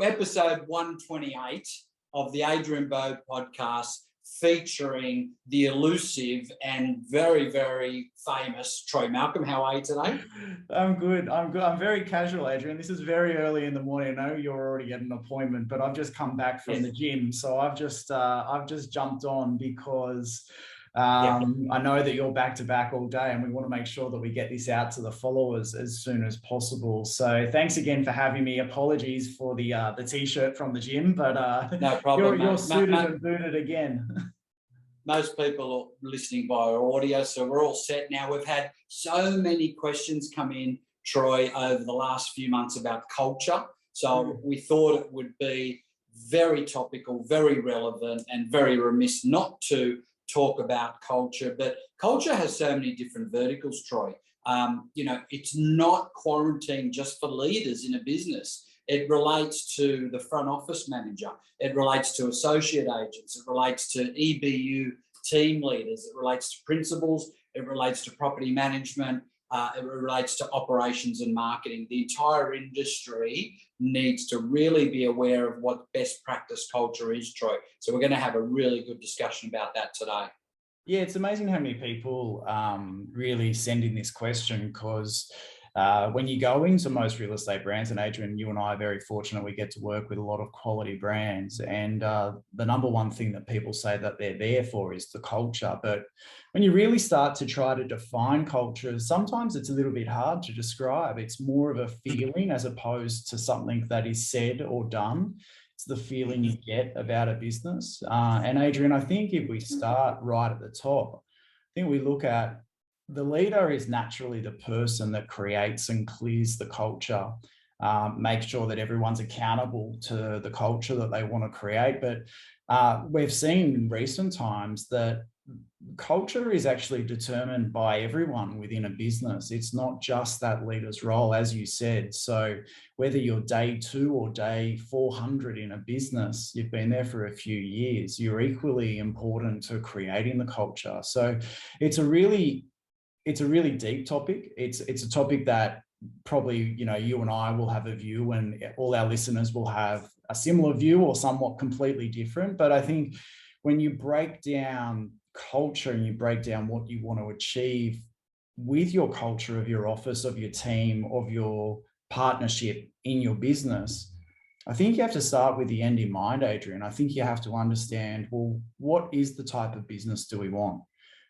episode 128 of the Adrian Bo podcast, featuring the elusive and very, very famous Troy Malcolm. How are you today? I'm good. I'm very casual, Adrian. This is very early in the morning. I know you're already at an appointment, but I've just come back from the gym, so I've just jumped on because I know that you're back to back all day, and we want to make sure that we get this out to the followers as soon as possible. So thanks again for having me. Apologies for the t-shirt from the gym, but no problem. You're suited and booted again. Most people are listening via audio, so we're all set now. We've had so many questions come in, Troy, over the last few months about culture. So we thought it would be very topical, very relevant, and very remiss not to talk about culture. But culture has so many different verticals, Troy. It's not quarantine just for leaders in a business. It relates to the front office manager. It relates to associate agents. It relates to EBU team leaders. It relates to principals. It relates to property management. It relates to operations and marketing. The entire industry needs to really be aware of what best practice culture is, Troy. So we're going to have a really good discussion about that today. Yeah, it's amazing how many people really send in this question, because when you go into most real estate brands, and Adrian, you and I are very fortunate, we get to work with a lot of quality brands, and the number one thing that people say that they're there for is the culture. But when you really start to try to define culture, sometimes it's a little bit hard to describe. It's more of a feeling as opposed to something that is said or done. It's the feeling you get about a business. And Adrian, I think if we start right at the top, I think we look at the leader is naturally the person that creates and clears the culture, makes sure that everyone's accountable to the culture that they want to create. But we've seen in recent times that culture is actually determined by everyone within a business. It's not just that leader's role, as you said. So whether you're day 2 or day 400 in a business, you've been there for a few years, you're equally important to creating the culture. So it's a really deep topic. It's a topic that probably, you and I will have a view, and all our listeners will have a similar view or somewhat completely different. But I think when you break down culture and you break down what you want to achieve with your culture of your office, of your team, of your partnership in your business, I think you have to start with the end in mind, Adrian. I think you have to understand, well, what is the type of business do we want?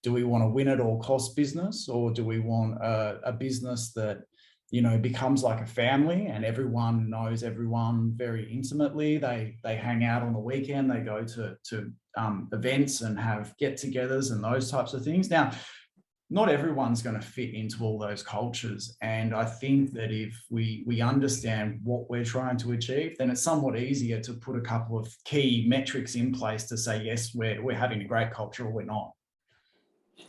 Do we want a win at all cost business, or do we want a business that, becomes like a family and everyone knows everyone very intimately? They hang out on the weekend, they go to events and have get-togethers and those types of things. Now, not everyone's going to fit into all those cultures. And I think that if we understand what we're trying to achieve, then it's somewhat easier to put a couple of key metrics in place to say, yes, we're having a great culture, or we're not.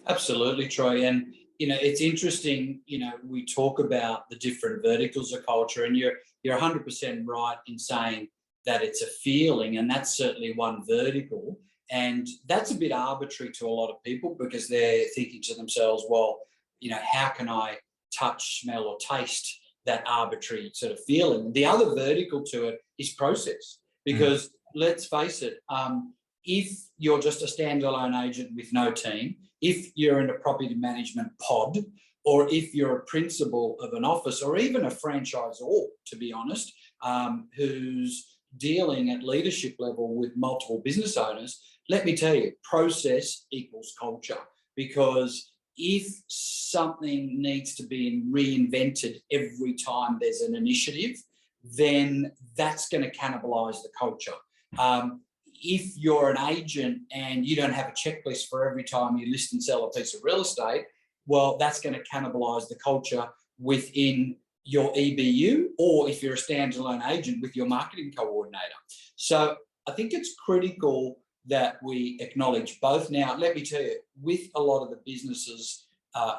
Absolutely, Troy. And, it's interesting, we talk about the different verticals of culture, and you're 100% right in saying that it's a feeling, and that's certainly one vertical. And that's a bit arbitrary to a lot of people, because they're thinking to themselves, well, how can I touch, smell, or taste that arbitrary sort of feeling? The other vertical to it is process, because let's face it, if you're just a standalone agent with no team, if you're in a property management pod, or if you're a principal of an office, or even a franchisor, to be honest, who's dealing at leadership level with multiple business owners, let me tell you, process equals culture. Because if something needs to be reinvented every time there's an initiative, then that's going to cannibalize the culture. If you're an agent and you don't have a checklist for every time you list and sell a piece of real estate, well, that's going to cannibalize the culture within your EBU, or if you're a standalone agent, with your marketing coordinator. So I think it's critical that we acknowledge both. Now, let me tell you, with a lot of the businesses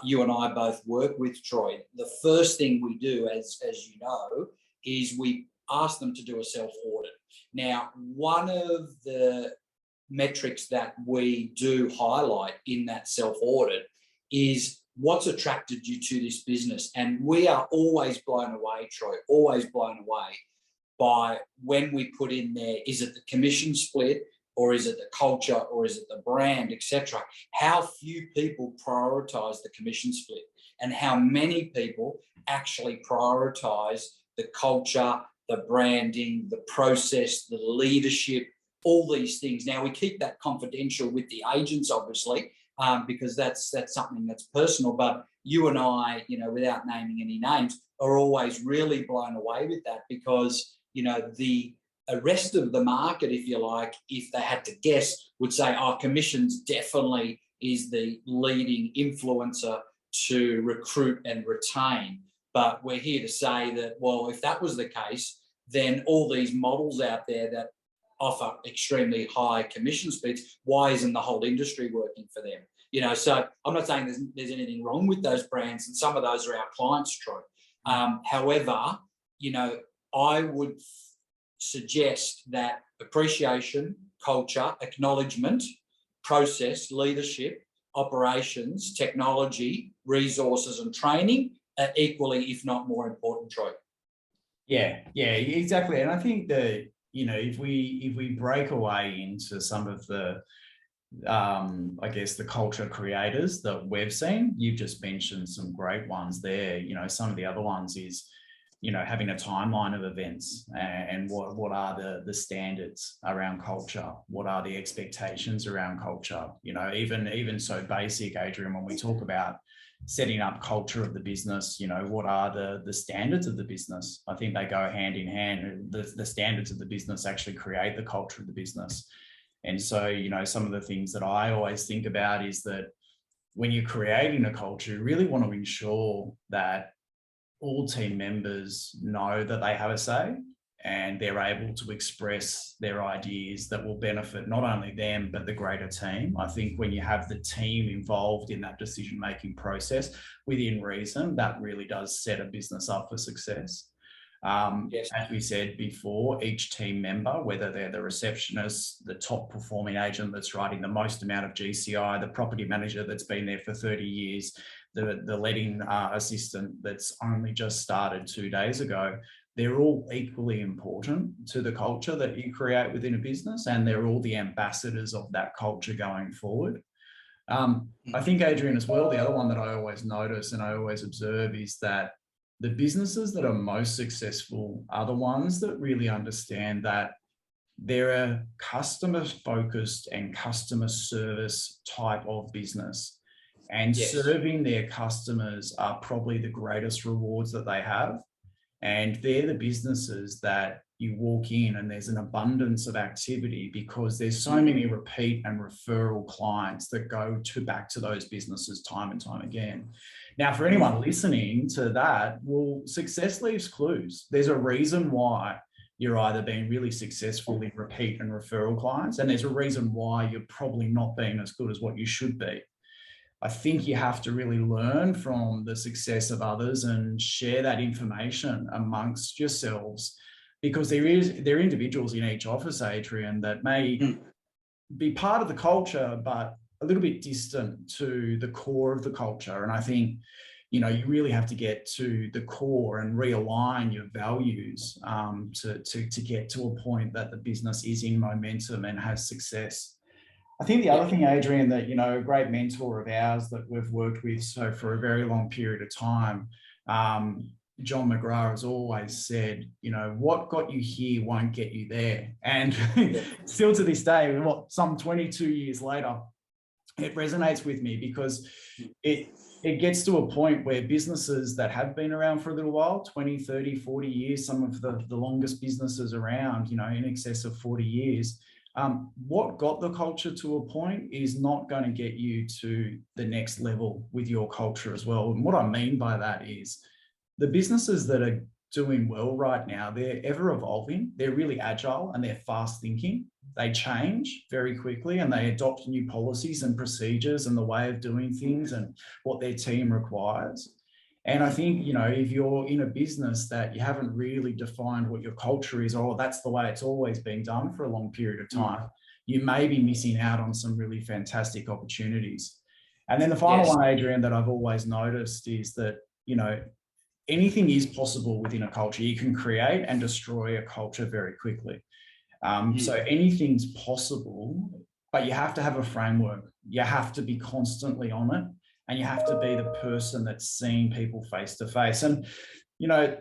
you and I both work with, Troy, the first thing we do, as you know, is we ask them to do a self-audit. Now, one of the metrics that we do highlight in that self-audit is what's attracted you to this business. And we are always blown away, Troy, always blown away by when we put in there, is it the commission split, or is it the culture, or is it the brand, etc. How few people prioritize the commission split, and how many people actually prioritize the culture, the branding, the process, the leadership, all these things. Now, we keep that confidential with the agents, obviously, because that's something that's personal. But you and I, without naming any names, are always really blown away with that, because, the rest of the market, if you like, if they had to guess, would say, oh, commissions definitely is the leading influencer to recruit and retain. But we're here to say that, well, if that was the case, then all these models out there that offer extremely high commission splits, why isn't the whole industry working for them? So I'm not saying there's anything wrong with those brands, and some of those are our clients, Troy. However, I would suggest that appreciation, culture, acknowledgement, process, leadership, operations, technology, resources, and training are equally, if not more important, Troy. Yeah, exactly. And I think that, if we break away into some of the, I guess, the culture creators that we've seen, you've just mentioned some great ones there. Some of the other ones is, having a timeline of events, and what are the standards around culture? What are the expectations around culture? Even so basic, Adrian, when we talk about setting up culture of the business, what are the standards of the business? I think they go hand in hand. The standards of the business actually create the culture of the business. And so, some of the things that I always think about is that when you're creating a culture, you really want to ensure that all team members know that they have a say, and they're able to express their ideas that will benefit not only them, but the greater team. I think when you have the team involved in that decision-making process within reason, that really does set a business up for success. Yes. As we said before, each team member, whether they're the receptionist, the top performing agent that's writing the most amount of GCI, the property manager that's been there for 30 years, the letting assistant that's only just started 2 days ago, they're all equally important to the culture that you create within a business, and they're all the ambassadors of that culture going forward. I think, Adrian, as well, the other one that I always notice and I always observe is that the businesses that are most successful are the ones that really understand that they're a customer-focused and customer service type of business. And Yes. Serving their customers are probably the greatest rewards that they have. And they're the businesses that you walk in and there's an abundance of activity, because there's so many repeat and referral clients that go back to those businesses time and time again. Now, for anyone listening to that, well, success leaves clues. There's a reason why you're either being really successful in repeat and referral clients, and there's a reason why you're probably not being as good as what you should be. I think you have to really learn from the success of others and share that information amongst yourselves, because there are individuals in each office, Adrian, that may be part of the culture, but a little bit distant to the core of the culture. And I think, you really have to get to the core and realign your values to get to a point that the business is in momentum and has success. I think the other thing, Adrian, that, a great mentor of ours that we've worked with for a very long period of time, John McGrath, has always said, what got you here won't get you there. And still to this day, some 22 years later, it resonates with me, because it gets to a point where businesses that have been around for a little while, 20, 30, 40 years, some of the longest businesses around, in excess of 40 years, what got the culture to a point is not going to get you to the next level with your culture as well. And what I mean by that is the businesses that are doing well right now, they're ever evolving, they're really agile, and they're fast thinking. They change very quickly, and they adopt new policies and procedures and the way of doing things and what their team requires. And I think, if you're in a business that you haven't really defined what your culture is, or that's the way it's always been done for a long period of time, you may be missing out on some really fantastic opportunities. And then the final one, Adrian, that I've always noticed is that, anything is possible within a culture. You can create and destroy a culture very quickly. So anything's possible, but you have to have a framework. You have to be constantly on it, and you have to be the person that's seeing people face to face. And, you know,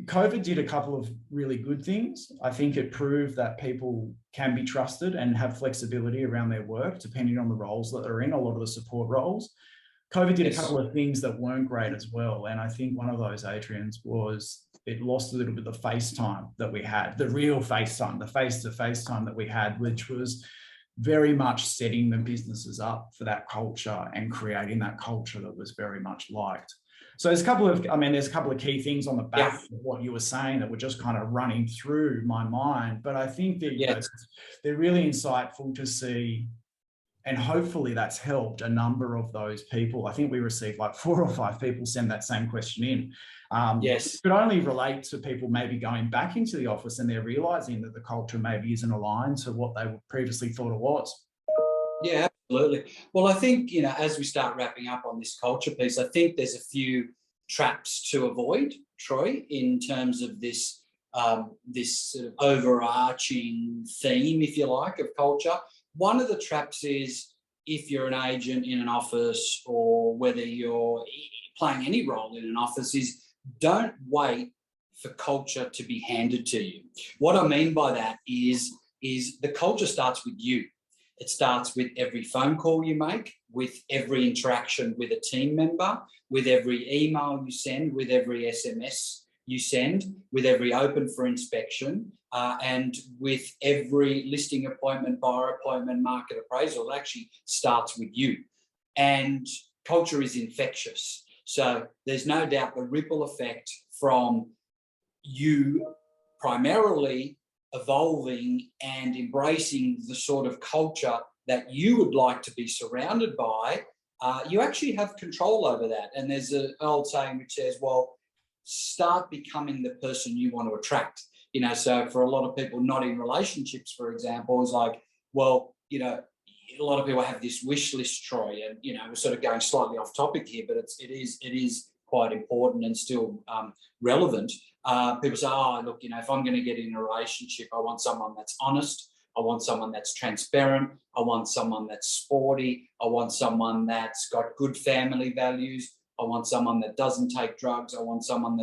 COVID did a couple of really good things. I think it proved that people can be trusted and have flexibility around their work, depending on the roles that they're in, a lot of the support roles. COVID did a couple of things that weren't great as well. And I think one of those, Adrian's, was it lost a little bit of the face time that we had, the real face time, the face-to-face time that we had, which was very much setting the businesses up for that culture and creating that culture that was very much liked. So there's a couple of key things on the back of what you were saying that were just kind of running through my mind. But I think that you know, they're really insightful to see. And hopefully that's helped a number of those people. I think we received like 4 or 5 people send that same question in. It could only relate to people maybe going back into the office and they're realizing that the culture maybe isn't aligned to what they previously thought it was. Yeah, absolutely. Well, I think, you know, as we start wrapping up on this culture piece, I think there's a few traps to avoid, Troy, in terms of this this sort of overarching theme, if you like, of culture. One of the traps is, if you're an agent in an office or whether you're playing any role in an office, is don't wait for culture to be handed to you. What I mean by that is the culture starts with you. It starts with every phone call you make, with every interaction with a team member, with every email you send, with every SMS you send, with every open for inspection, and with every listing appointment, buyer appointment, market appraisal. It actually starts with you. And culture is infectious. So there's no doubt the ripple effect from you primarily evolving and embracing the sort of culture that you would like to be surrounded by, you actually have control over that. And there's an old saying which says, well, start becoming the person you want to attract. You know, so for a lot of people not in relationships, for example, is like, well, you know, a lot of people have this wish list, Troy, and, you know, we're sort of going slightly off topic here, but it is quite important and still relevant. People say, oh, look, you know, if I'm going to get in a relationship, I want someone that's honest. I want someone that's transparent. I want someone that's sporty. I want someone that's got good family values. I want someone that doesn't take drugs. I want someone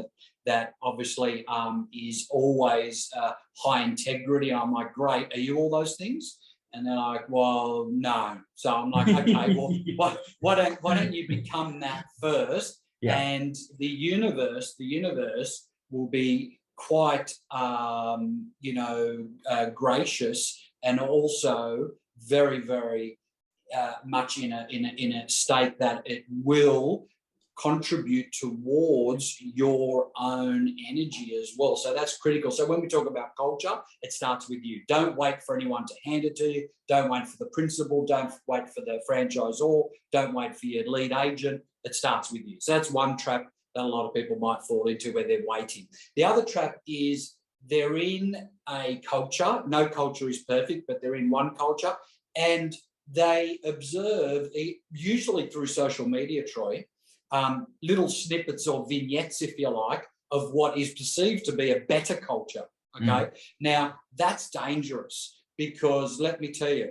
that obviously is always high integrity. And I'm like, great, are you all those things? And they're like, well, no. So I'm like, okay, well, why don't you become that first? Yeah. And the universe will be quite, gracious, and also very, very much in a state that it will contribute towards your own energy as well. So that's critical. So when we talk about culture, it starts with you. Don't wait for anyone to hand it to you. Don't wait for the principal. Don't wait for the franchisor. Don't wait for your lead agent. It starts with you. So that's one trap that a lot of people might fall into, where they're waiting. The other trap is they're in a culture. No culture is perfect, but they're in one culture, and they observe, usually through social media, Troy, little snippets or vignettes, if you like, of what is perceived to be a better culture. Okay. Now that's dangerous, because let me tell you,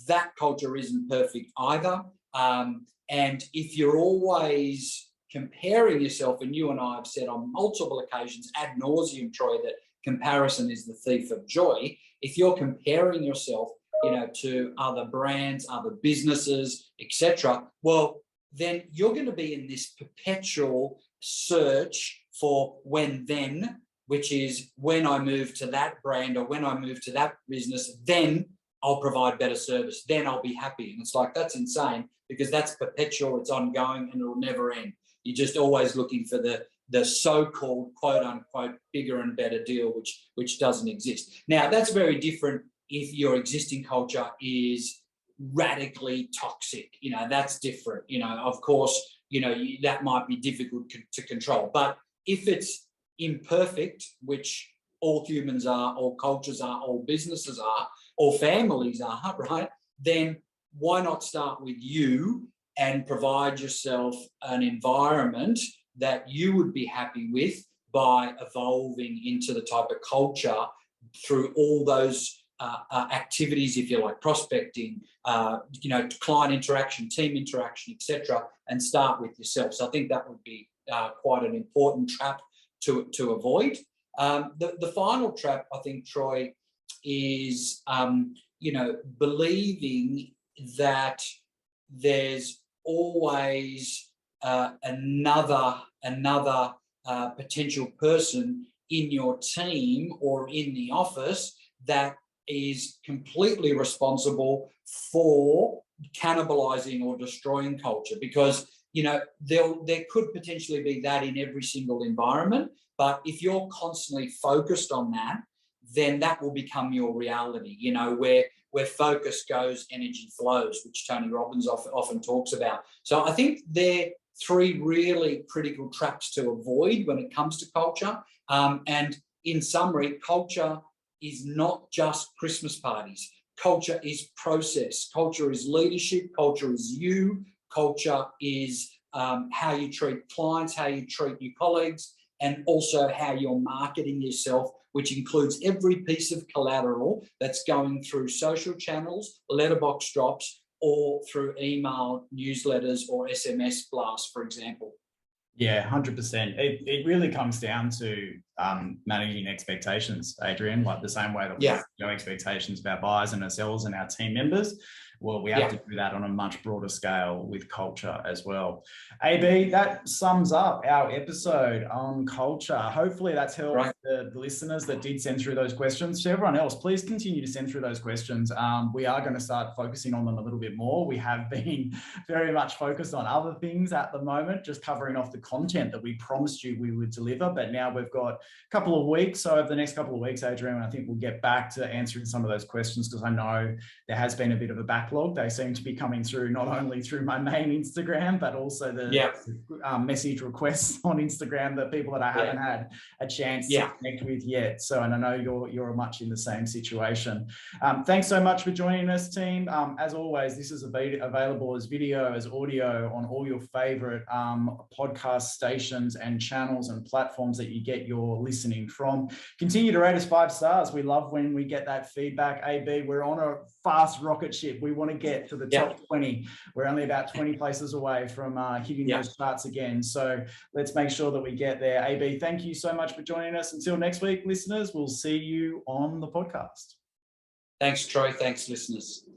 that culture isn't perfect either. And if you're always comparing yourself, and you and I have said on multiple occasions ad nauseum, Troy, that comparison is the thief of joy. If you're comparing yourself, you know, to other brands, other businesses, etc., well, then you're going to be in this perpetual search for when then, which is when I move to that brand or when I move to that business, then I'll provide better service, then I'll be happy. And it's like, that's insane, because that's perpetual, it's ongoing, and it'll never end. You're just always looking for the so-called quote unquote bigger and better deal, which doesn't exist. Now, that's very different if your existing culture is radically toxic. You know, that's different. You know, of course, you know, that might be difficult to control. But if it's imperfect, which all humans are, all cultures are, all businesses are, all families are, right? Then why not start with you and provide yourself an environment that you would be happy with by evolving into the type of culture through all those activities, if you like, prospecting, client interaction, team interaction, etc., and start with yourself. So I think that would be quite an important trap to avoid. The final trap, I think, Troy, is believing that there's always another potential person in your team or in the office that is completely responsible for cannibalizing or destroying culture, because there could potentially be that in every single environment, but if you're constantly focused on that, then that will become your reality. Where focus goes, energy flows, which Tony Robbins often talks about. So I think they're three really critical traps to avoid when it comes to culture. And in summary, culture is not just Christmas parties. Culture is process. Culture is leadership. Culture is you. Culture is how you treat clients, how you treat your colleagues, and also how you're marketing yourself, which includes every piece of collateral that's going through social channels, letterbox drops, or through email, newsletters, or SMS blasts, for example. Yeah, 100%. It really comes down to managing expectations, Adrian, like the same way that we have expectations of our buyers and our sellers and our team members. Well, we have to do that on a much broader scale with culture as well. AB, that sums up our episode on culture. Hopefully that's helped the listeners that did send through those questions. To everyone else, please continue to send through those questions. We are going to start focusing on them a little bit more. We have been very much focused on other things at the moment, just covering off the content that we promised you we would deliver. But now we've got a couple of weeks. So over the next couple of weeks, Adrian, I think we'll get back to answering some of those questions, because I know there has been a bit of a backlog. They seem to be coming through not only through my main Instagram, but also the message requests on Instagram that people that I haven't had a chance to connect with yet. So, and I know you're much in the same situation. Thanks so much for joining us, team. As always, this is available as video, as audio on all your favorite podcast stations and channels and platforms that you get your listening from. Continue to rate us 5 stars. We love when we get that feedback. AB, we're on a fast rocket ship. We want to get to the top 20. We're only about 20 places away from hitting those charts again. So let's make sure that we get there. AB, thank you so much for joining us. Until next week, listeners, we'll see you on the podcast. Thanks, Troy. Thanks, listeners.